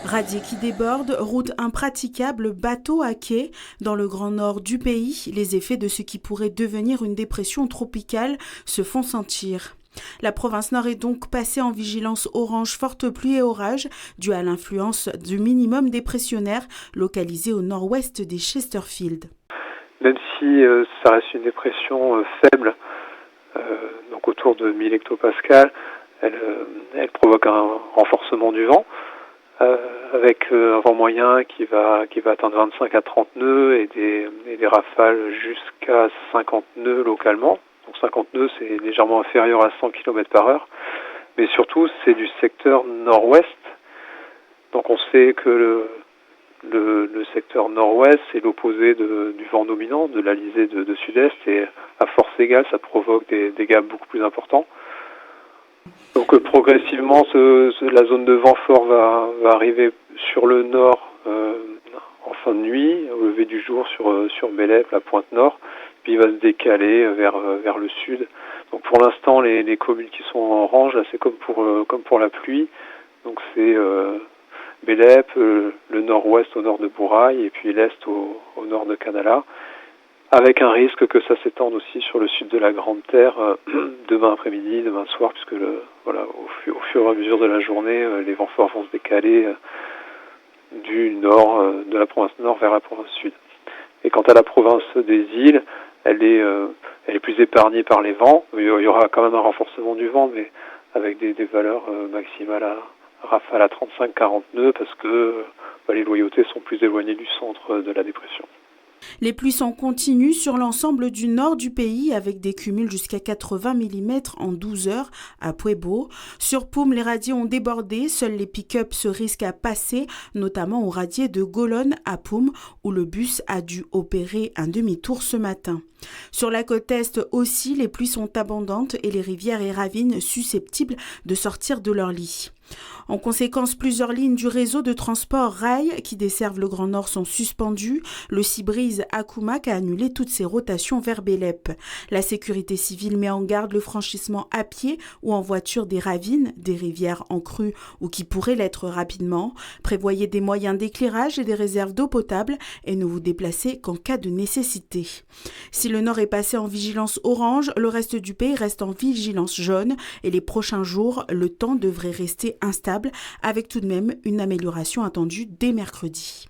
Radier qui déborde, route impraticable, bateau à quai. Dans le grand nord du pays, les effets de ce qui pourrait devenir une dépression tropicale se font sentir. La province nord est donc passée en vigilance orange forte pluie et orage, due à l'influence du minimum dépressionnaire localisé au nord-ouest des Chesterfield. Même si ça reste une dépression faible, donc autour de 1000 hectopascales, elle provoque un renforcement du vent, avec un vent moyen qui va atteindre 25 à 30 nœuds et des rafales jusqu'à 50 nœuds localement. Donc 50 nœuds, c'est légèrement inférieur à 100 km par heure. Mais surtout, c'est du secteur nord-ouest. Donc on sait que le secteur nord-ouest, c'est l'opposé du vent dominant, de l'alizé de sud-est, et à force égale, ça provoque des dégâts beaucoup plus importants. Donc progressivement, la zone de vent fort va arriver sur le nord en fin de nuit, au lever du jour sur Bélep, la pointe nord, puis il va se décaler vers le sud. Donc pour l'instant, les communes qui sont en orange, là, c'est comme pour la pluie. Donc c'est Bélep, le nord-ouest au nord de Bourail, et puis l'est au nord de Canala, avec un risque que ça s'étende aussi sur le sud de la Grande Terre demain après-midi, demain soir, puisque au fur et à mesure de la journée, les vents forts vont se décaler du nord, de la province nord vers la province sud. Et quant à la province des îles, elle est plus épargnée par les vents. Il y aura quand même un renforcement du vent, mais avec des valeurs maximales à rafale à 35-40 nœuds, parce que les loyautés sont plus éloignées du centre de la dépression. Les pluies sont continues sur l'ensemble du nord du pays avec des cumuls jusqu'à 80 mm en 12 heures à Pueblo. Sur Poum, les radiers ont débordé. Seuls les pick-up se risquent à passer, notamment au radier de Golone à Poum, où le bus a dû opérer un demi-tour ce matin. Sur la côte est aussi, les pluies sont abondantes et les rivières et ravines susceptibles de sortir de leur lit. En conséquence, plusieurs lignes du réseau de transport rail qui desservent le Grand Nord sont suspendues. Le Seabreeze à Kumak a annulé toutes ses rotations vers Bélep. La sécurité civile met en garde le franchissement à pied ou en voiture des ravines, des rivières en crue ou qui pourraient l'être rapidement. Prévoyez des moyens d'éclairage et des réserves d'eau potable et ne vous déplacez qu'en cas de nécessité. Si le Nord est passé en vigilance orange, le reste du pays reste en vigilance jaune et les prochains jours, le temps devrait rester instable avec tout de même une amélioration attendue dès mercredi.